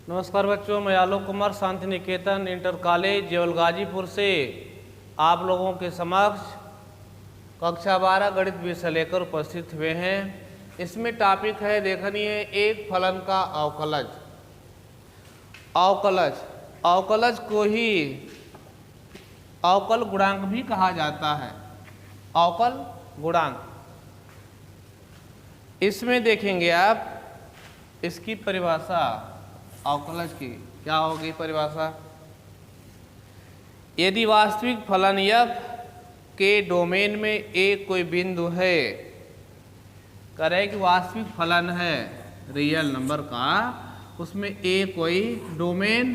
नमस्कार बच्चों, मैं आलोक कुमार शांति निकेतन इंटर कॉलेज जेवल गाजीपुर से आप लोगों के समक्ष कक्षा 12 गणित विषय लेकर उपस्थित हुए हैं। इसमें टॉपिक है देखनिए एक फलन का अवकलज। अवकलज को ही अवकल गुणांक भी कहा जाता है। अवकल गुणांक, इसमें देखेंगे आप इसकी परिभाषा अवकलज की क्या होगी परिभाषा। यदि वास्तविक फलन f के डोमेन में a कोई बिंदु है, कह रहे कि वास्तविक फलन है रियल नंबर का, उसमें a कोई डोमेन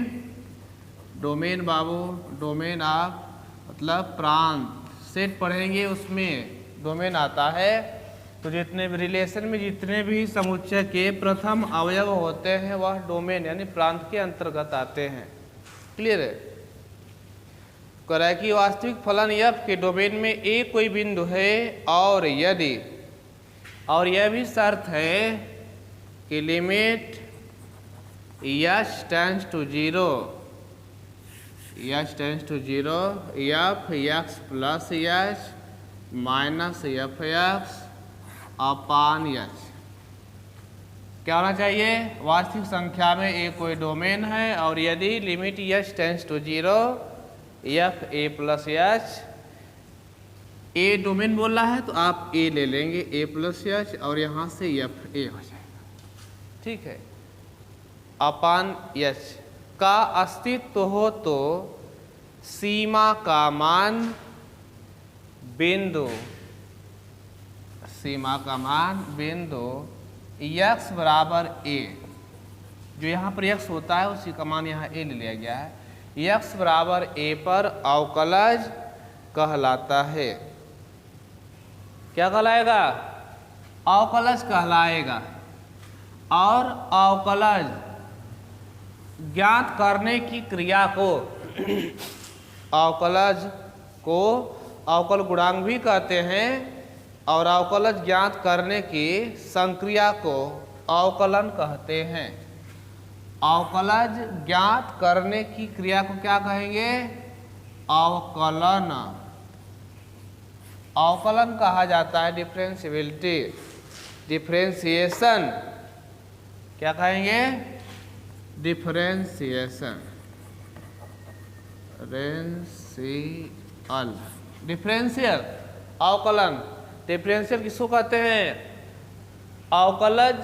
डोमेन आप मतलब प्रांत सेट पढ़ेंगे, उसमें डोमेन आता है। तो जितने भी रिलेशन में जितने भी समुच्चय के प्रथम अवयव होते हैं वह डोमेन यानी प्रांत के अंतर्गत आते हैं। क्लियर है। कह रहा है कि वास्तविक फलन f के डोमेन में a कोई बिंदु है और यदि यह भी शर्त है कि limit h tends to 0 f x plus h minus f x upon h। क्या होना चाहिए? वास्तविक संख्या में a कोई डोमेन है और यदि limit h tends to 0 f a plus h, a domain बोल रहा है तो आप a ले लेंगे a प्लस h और यहाँ से f a हो जाएगा। ठीक है। अपान h का अस्तित्व हो तो सीमा का मान बिंदु x बराबर a, जो यहाँ पर x होता है उसी का मान यहाँ a ले लिया गया है। x बराबर a पर अवकलज कहलाता है। क्या कहलाएगा? अवकलज कहलाएगा। और अवकलज ज्ञात करने की क्रिया को अवकल गुणांक भी कहते हैं और अवकलज ज्ञात करने की संक्रिया को अवकलन कहते हैं। अवकलज ज्ञात करने की क्रिया को क्या कहेंगे? अवकलन। अवकलन कहा जाता है डिफरेंशिएशन। क्या कहेंगे? डिफरेंशिएशन। डिफरेंशियल अवकलन। डिफरेंशियल किसको कहते हैं? अवकलज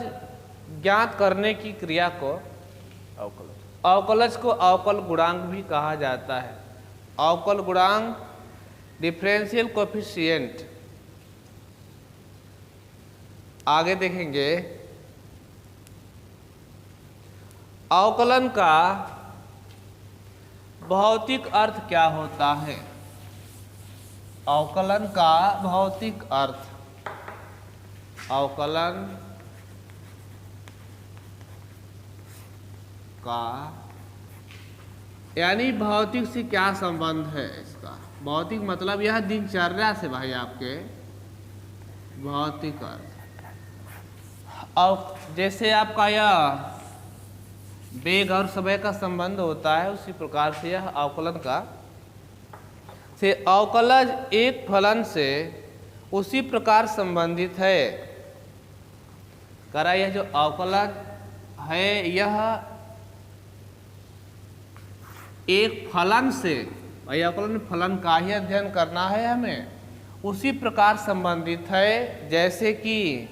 ज्ञात करने की क्रिया को अवकलज को अवकल गुणांक भी कहा जाता है। अवकल गुणांक डिफरेंशियल कोएफिशिएंट। आगे देखेंगे अवकलन का भौतिक अर्थ क्या होता है। अवकलन का भौतिक अर्थ, अवकलन का यानी भौतिक से क्या संबंध है इसका? भौतिक मतलब यह दिनचर्या से भाई आपके भौतिक अर्थ। और जैसे आपका यह वेग और समय का संबंध होता है उसी प्रकार से यह अवकलन का से अवकलज एक फलन से उसी प्रकार संबंधित है। करा यह जो अवकलज है यह एक फलन से, भाई अवकलन फलन का ही अध्ययन करना है हमें, उसी प्रकार संबंधित है जैसे कि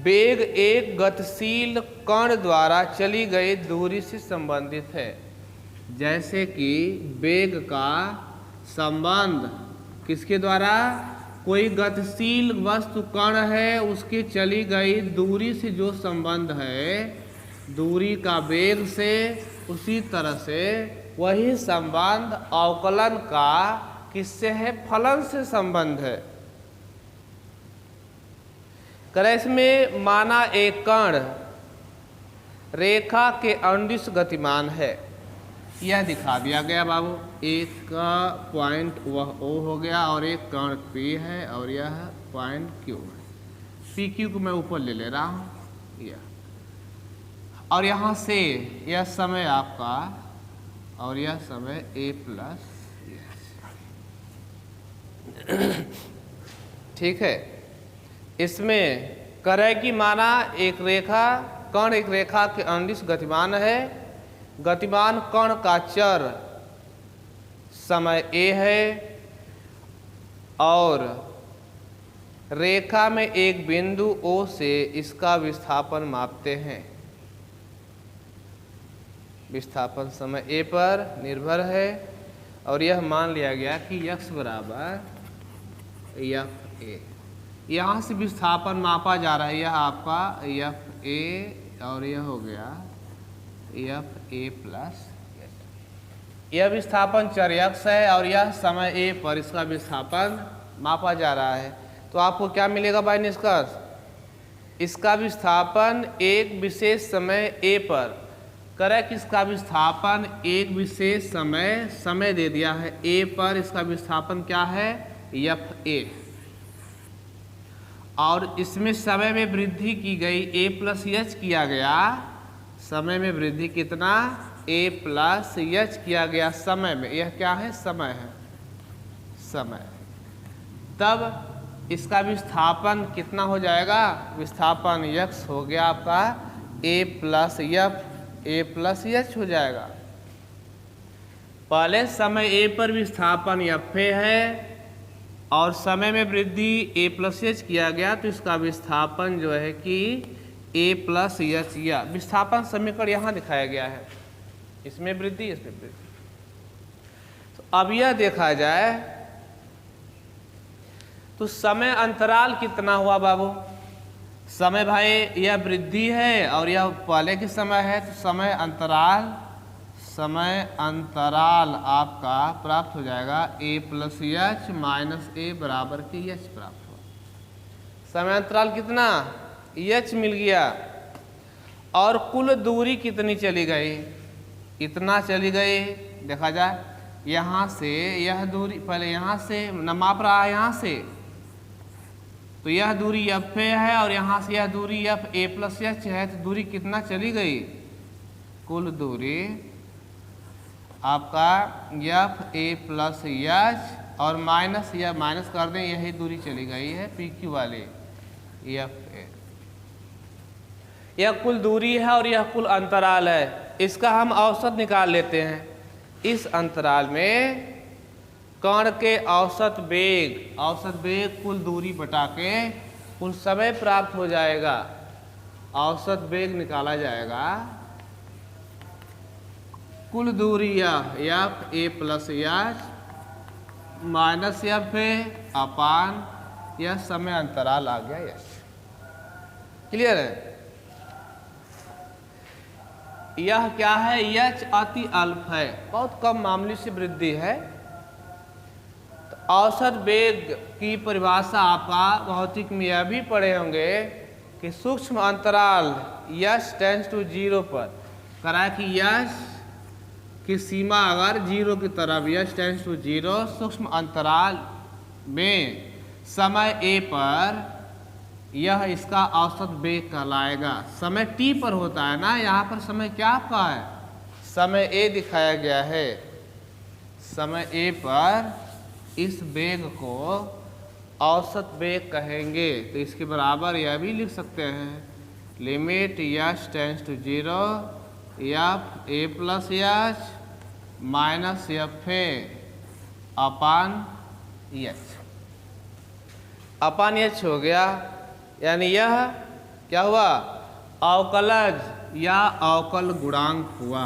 वेग एक गतिशील कण द्वारा चली गई दूरी से संबंधित है। जैसे कि वेग का संबंध किसके द्वारा? कोई गतिशील वस्तु कण है उसकी चली गई दूरी से जो संबंध है, दूरी का वेग से, उसी तरह से वही संबंध अवकलन का किससे है? फलन से संबंध है। करे इसमें माना एक कण रेखा के अंदिश गतिमान है, यह दिखा दिया गया बाबू। एक का पॉइंट वह O हो गया और एक कण P है और यह पॉइंट Q है। PQ को मैं ऊपर ले रहा हूँ। यह और यहाँ से यह समय आपका और यह समय a प्लस ठीक है। इसमें करे कि माना एक रेखा कण एक रेखा के अंदिश गतिमान है, गतिमान कण का चर समय a है और रेखा में एक बिंदु O से इसका विस्थापन मापते हैं। विस्थापन समय a पर निर्भर है और यह मान लिया गया कि x बराबर f a। यहाँ से विस्थापन मापा जा रहा है, यह आपका f a और यह हो गया f a प्लस। यह विस्थापन चर x है और यह समय a पर इसका विस्थापन मापा जा रहा है। तो आपको क्या मिलेगा भाई निष्कर्ष? इसका विस्थापन एक विशेष समय a पर करे कि इसका विस्थापन एक विशेष समय दे दिया है a पर, इसका विस्थापन क्या है f a और इसमें समय में वृद्धि की गई a प्लस h किया गया। समय में वृद्धि कितना a प्लस h किया गया समय में, यह क्या है समय है समय। तब इसका विस्थापन कितना हो जाएगा? विस्थापन x हो गया आपका a प्लस h हो जाएगा। पहले समय a पर विस्थापन f है और समय में वृद्धि a प्लस h किया गया, तो इसका विस्थापन जो है कि a प्लस h। या विस्थापन समीकरण यहाँ दिखाया गया है, इसमें वृद्धि इसमें वृद्धि। तो अब यह देखा जाए तो समय अंतराल कितना हुआ बाबू? समय भाई यह वृद्धि है और यह पहले के समय है, तो समय अंतराल आपका प्राप्त हो जाएगा a plus h minus a बराबर के h प्राप्त हुआ। समय अंतराल कितना h मिल गया और कुल दूरी कितनी चली गई? इतना चली गई। देखा जाए यहाँ से यह दूरी, पहले यहाँ से न माप रहा है, यहाँ से तो यह दूरी f है और यहाँ से यह दूरी f a प्लस h है, तो दूरी कितना चली गई? कुल दूरी आपका f a प्लस h और माइनस या माइनस कर दें, यही दूरी चली गई है PQ वाली f a। यह कुल दूरी है और यह कुल अंतराल है। इसका हम औसत निकाल लेते हैं। इस अंतराल में कण के औसत वेग कुल दूरी बटा के कुल समय प्राप्त हो जाएगा। औसत वेग निकाला जाएगा, कुल दूरी f a plus h minus f a अपान यह समय अंतराल आ गया h। क्लियर है? यह क्या है? h अति अल्प है, बहुत कम मामूली से वृद्धि है। तो औसत वेग की परिभाषा आपका भौतिक में यह भी पढ़े होंगे कि सूक्ष्म अंतराल h टेंड्स टू 0 पर करा कि h की सीमा अगर 0 की तरफ h टेंड्स टू 0, सूक्ष्म अंतराल में समय a पर यह इसका औसत वेग कहलाएगा। समय t पर होता है ना, यहाँ पर समय क्या आपका है? समय a दिखाया गया है। समय a पर इस वेग को औसत वेग कहेंगे, तो इसके बराबर यह भी लिख सकते हैं limit h tends to 0 f a plus h minus f a upon h हो गया। यानी यह क्या हुआ? अवकलज या अवकल गुणांक हुआ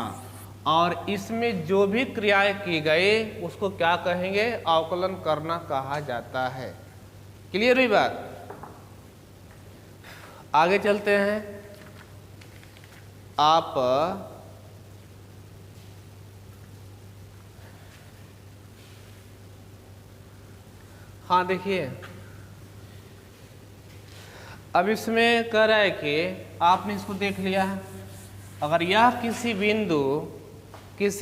और इसमें जो भी क्रियाएं की गई उसको क्या कहेंगे? अवकलन करना कहा जाता है। क्लियर हुई बात? आगे चलते हैं। आप हाँ देखिए, अब इसमें कह रहा है कि आपने इसको देख लिया है, अगर यह किसी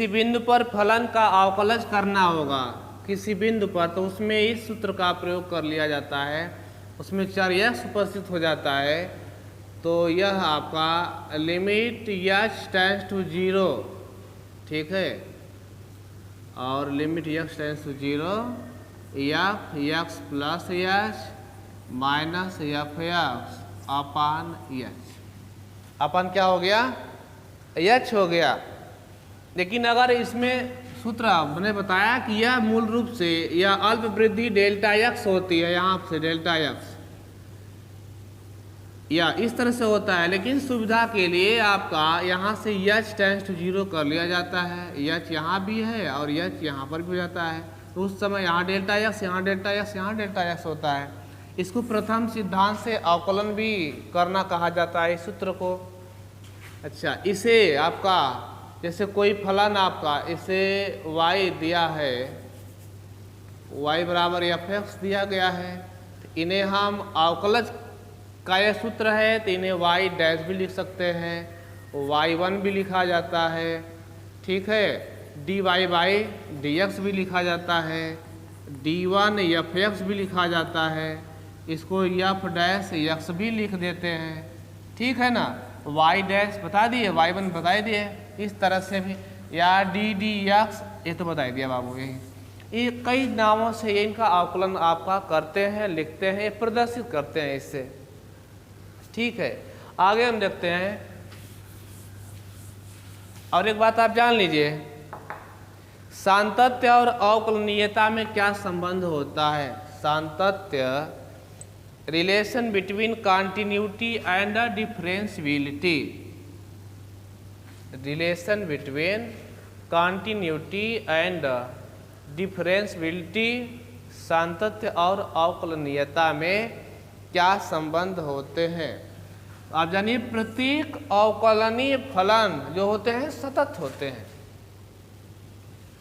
बिंदु पर फलन का अवकलज करना होगा किसी बिंदु पर, तो उसमें इस सूत्र का प्रयोग कर लिया जाता है। उसमें चर x उपस्थित हो जाता है तो यह आपका लिमिट यच टेंस टू 0, ठीक है, और limit X tends to 0 F X plus H minus F X upon H. अपन क्या हो गया, एच हो गया। लेकिन अगर इसमें सूत्र मैंने बताया कि यह मूल रूप से यह अल्प वृद्धि डेल्टा एक्स होती है, यहाँ से डेल्टा एक्स या इस तरह से होता है, लेकिन सुविधा के लिए आपका यहाँ से एच टेंस टू 0 कर लिया जाता है। एच यहाँ भी है और एच यहाँ पर भी हो जाता है, तो उस समय यहाँ डेल्टा एक्स, यहाँ डेल्टा एक्स, यहाँ डेल्टा एक्स होता है। इसको प्रथम सिद्धांत से अवकलन भी करना कहा जाता है इस सूत्र को। अच्छा, इसे आपका जैसे कोई फलन आपका इसे y दिया है, y बराबर एफ एक्स दिया गया है, तो इन्हें हम अवकलज का यह सूत्र है, तो इन्हें y डैश भी लिख सकते हैं, y1 भी लिखा जाता है, ठीक है, dy बाई डी एक्स भी लिखा जाता है, d1 एफ एक्स भी लिखा जाता है, इसको एफ डैश एक्स भी लिख देते हैं, ठीक है ना। y डैश बता दिए, y1 बता दिए, इस तरह से भी, या डी डी एक्स ये तो बता दिया बाबू। यही ये कई नामों से ये इनका अवकलन आपका करते हैं, लिखते हैं, प्रदर्शित करते हैं इससे, ठीक है। आगे हम देखते हैं, और एक बात आप जान लीजिए, सांतत्य और अवकलनीयता में क्या संबंध होता है। सांतत्य relation between continuity and differentiability, relation between continuity and differentiability, सांतत्य और अवकलनीयता में क्या संबंध होते हैं। आप जानिए, प्रत्येक अवकलनीय फलन जो होते हैं सतत होते हैं।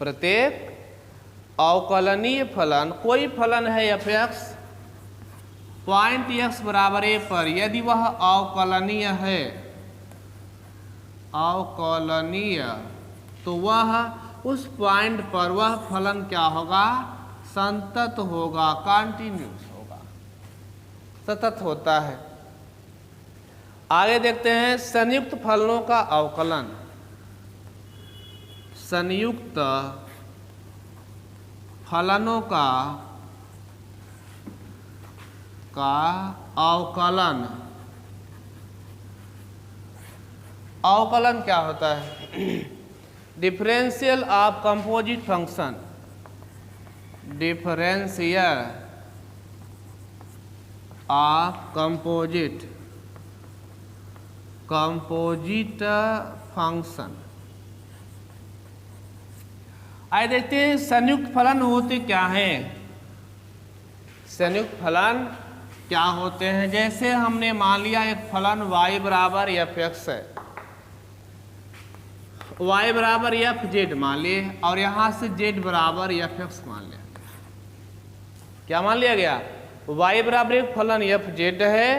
प्रत्येक अवकलनीय फलन, कोई फलन है एफ एक्स, पॉइंट एक्स बराबर ए पर यदि वह अवकलनीय है, अवकलनीय, तो वह उस पॉइंट पर वह फलन क्या होगा, संतत होगा, कॉन्टिन्यूस होगा, सतत होता है। आगे देखते हैं संयुक्त फलनों का अवकलन। संयुक्त फलनों का अवकलन। अवकलन क्या होता है, differential of composite function, differential of composite function. आइए देखते हैं संयुक्त फलन होते क्या हैं। संयुक्त फलन क्या होते हैं, जैसे हमने मान लिया एक फलन y बराबर एफ एक्स है, y बराबर एफ जेड मान लिए, और यहाँ से z बराबर एफ एक्स मान लिया। क्या मान लिया गया, y बराबर एक फलन एफ जेड है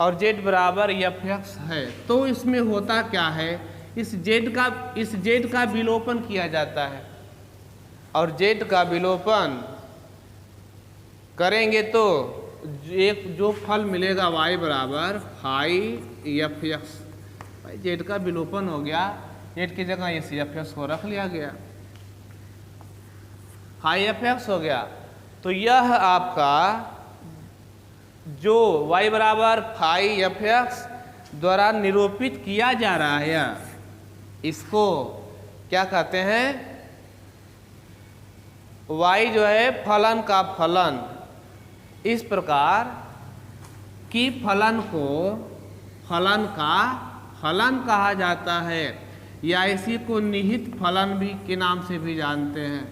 और z बराबर एफ एक्स है। तो इसमें होता क्या है, इस z का विलोपन किया जाता है, और z का विलोपन करेंगे तो एक जो फल मिलेगा y बराबर फाई एफ एक्स। भाई z का विलोपन हो गया, z की जगह इस एफ एक्स को रख लिया गया, फाई एफ एक्स हो गया। तो यह आपका जो y बराबर फाई एफ एक्स द्वारा निरूपित किया जा रहा है, इसको क्या कहते हैं, y जो है फलन का फलन। इस प्रकार की फलन को फलन का फलन कहा जाता है, या इसी को निहित फलन भी के नाम से भी जानते हैं।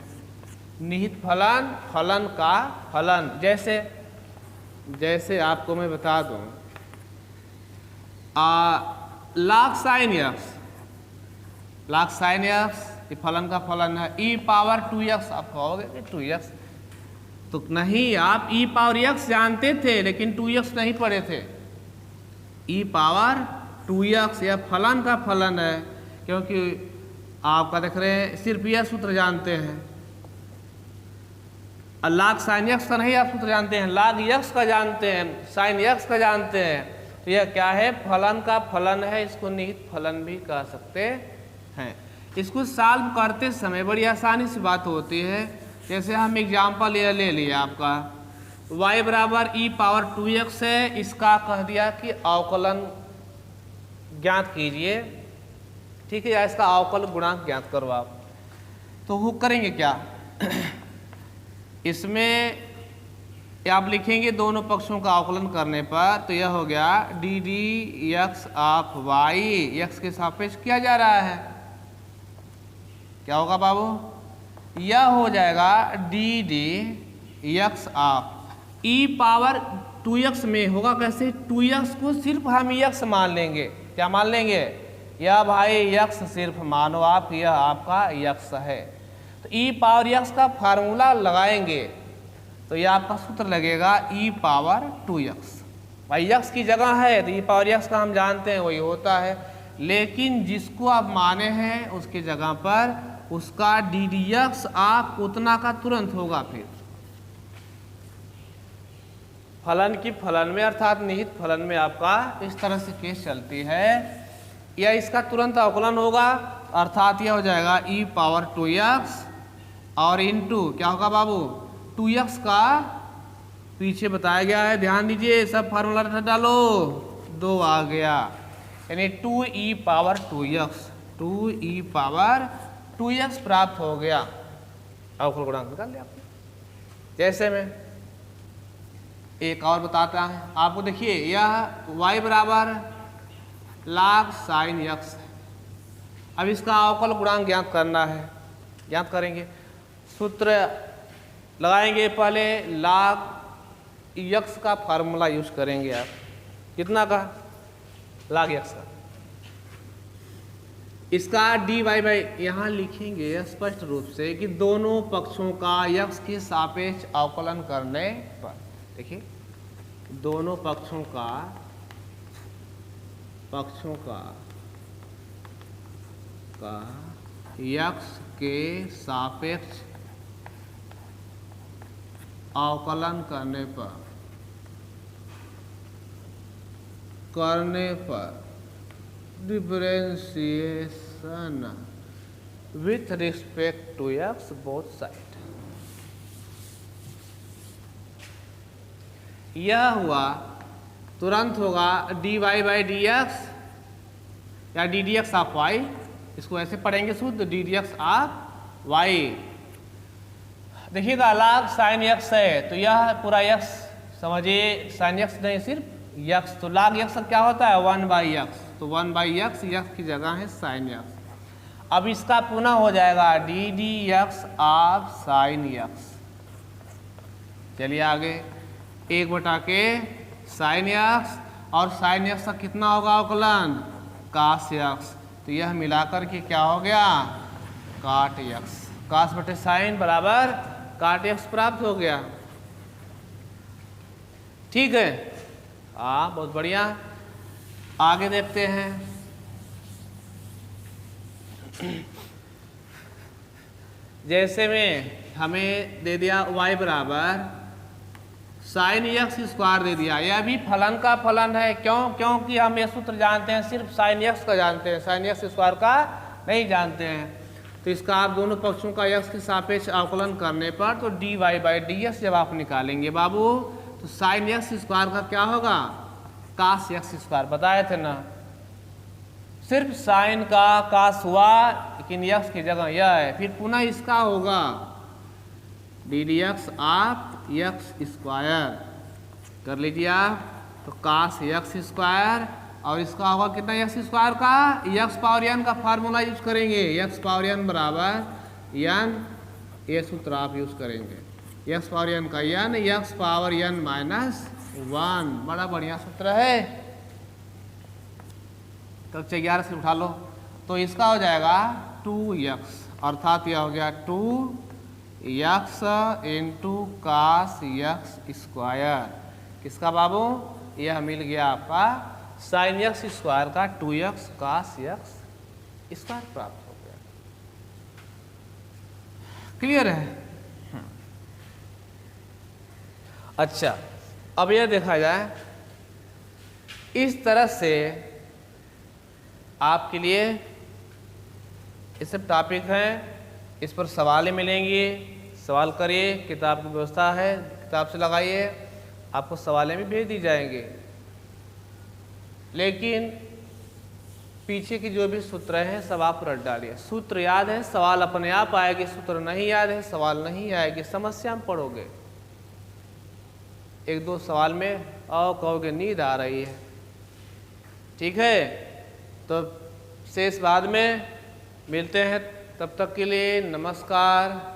निहित फलन, फलन का फलन। जैसे आपको मैं बता दूं, log sin x, log sin x ये फलन का फलन है, e पावर 2x। आप कहोगे 2x तो नहीं, आप e पावर x जानते थे लेकिन 2x नहीं पढ़े थे। e पावर 2x यह फलन का फलन है, क्योंकि आपका देख रहे हैं सिर्फ यह सूत्र जानते हैं। log sin x का नहीं आप सूत्र जानते हैं, log x का जानते हैं, sin x का जानते हैं, तो यह क्या है, फलन का फलन है, इसको निहित फलन भी कह सकते हैं। इसको सॉल्व करते समय बड़ी आसानी से बात होती है। जैसे हम एग्जाम्पल ले लिया आपका y बराबर e पावर 2x है, इसका कह दिया कि अवकलन ज्ञात कीजिए, ठीक है, या इसका अवकल गुणांक ज्ञात करो आप। तो वो करेंगे क्या इसमें आप लिखेंगे दोनों पक्षों का अवकलन करने पर, तो यह हो गया D D X of Y, X के सापेक्ष किया जा रहा है, क्या होगा बाबू, यह हो जाएगा D D X of E power 2x में होगा कैसे, 2x को सिर्फ हम x मान लेंगे, क्या मान लेंगे, यह भाई x सिर्फ मानो आप, यह आपका x है। तो e पावर x का फार्मूला लगाएंगे तो यह आपका सूत्र लगेगा e पावर 2x। भाई x की जगह है तो e पावर x का हम जानते हैं वही होता है, लेकिन जिसको आप माने हैं उसकी जगह पर उसका डी डी एक्स आप उतना का तुरंत होगा। फिर फलन की फलन में अर्थात निहित फलन में आपका इस तरह से केस चलती है, या इसका तुरंत अवकलन होगा, अर्थात यह हो जाएगा e पावर 2x और इनटू क्या होगा बाबू 2x का पीछे बताया गया है, ध्यान दीजिए, सब फार्मूला डालो, 2 आ गया, यानी 2e power 2x, 2e power 2x प्राप्त हो गया। अवकल गुणांक निकाल लिया आपने। जैसे में एक और बताता है आपको, देखिए यह y बराबर log sin x है। अब इसका अवकल गुणांक ज्ञात करना है, ज्ञात करेंगे, सूत्र लगाएंगे, पहले log x का फार्मूला यूज करेंगे आप, कितना का, log x का, इसका dy बाई यहाँ लिखेंगे स्पष्ट रूप से कि दोनों पक्षों का x के सापेक्ष अवकलन करने पर, देखिए दोनों पक्षों का x के सापेक्ष अवकलन करने पर differentiation with respect to x both side, यह हुआ, तुरंत होगा dy बाई डी एक्स या D D X of Y, इसको ऐसे पढ़ेंगे शुद्ध D D X of Y. देखिएगा log sin x है तो यह पूरा x समझिए, sin x नहीं सिर्फ x, तो log x क्या होता है 1 बाई एक्स, तो 1 बाई एक्स की जगह है sin x। अब इसका पुनः हो जाएगा D D X of sin x। चलिए आगे, 1/के sin x और sin x का कितना होगा अवकलन cos x, तो यह मिलाकर के क्या हो गया cot x, cos बटे sin बराबर cot x प्राप्त हो गया। ठीक है, हाँ बहुत बढ़िया। आगे देखते हैं, जैसे में हमें दे दिया y बराबर साइन एक्स स्क्वायर दे दिया, यह भी फलन का फलन है, क्योंकि हम ये सूत्र जानते हैं, सिर्फ साइन एक्स का जानते हैं, साइन एक्स स्क्वायर का नहीं जानते हैं। तो इसका आप दोनों पक्षों का एक्स के सापेक्ष अवकलन करने पर तो D Y by D X जब आप निकालेंगे बाबू, तो साइन एक्स स्क्वायर का क्या होगा कास एक्स स्क्वायर, बताए थे ना, सिर्फ साइन का कास हुआ लेकिन एक्स की जगह यह है, फिर पुनः इसका होगा डी डी एक्स आप एक्स स्क्वायर कर लीजिए आप, तो कास एक्स स्क्वायर और इसका होगा कितना एक्स स्क्वायर का, एक्स पावर एन का फार्मूला यूज करेंगे, एक्स पावर एन बराबर एन, ये सूत्र आप यूज करेंगे, एक्स पावर एन का N, X power N minus 1, बड़ा बढ़िया सूत्र है। तो 11 से उठा लो, तो इसका हो जाएगा 2x, अर्थात यह हो गया 2x into cos x square, किसका बाबू, यह मिल गया आपका साइन एक्स स्क्वायर का 2x कास एक्स स्क्वायर प्राप्त हो गया। क्लियर है? अच्छा, अब यह देखा जाए इस तरह से आपके लिए ये सब टॉपिक हैं, इस पर सवालें मिलेंगी, सवाल करिए, किताब की व्यवस्था है, किताब से लगाइए, आपको सवालें भी भेज दी जाएंगे। लेकिन पीछे की जो भी सूत्र हैं सब आप रट डालिए। सूत्र याद है, सवाल अपने आप आएगी, सूत्र नहीं याद है, सवाल नहीं आएगी, समस्या में पढ़ोगे। एक दो सवाल में कहोगे नींद आ रही है, ठीक है। तो शेष बाद में मिलते हैं, तब तक के लिए नमस्कार।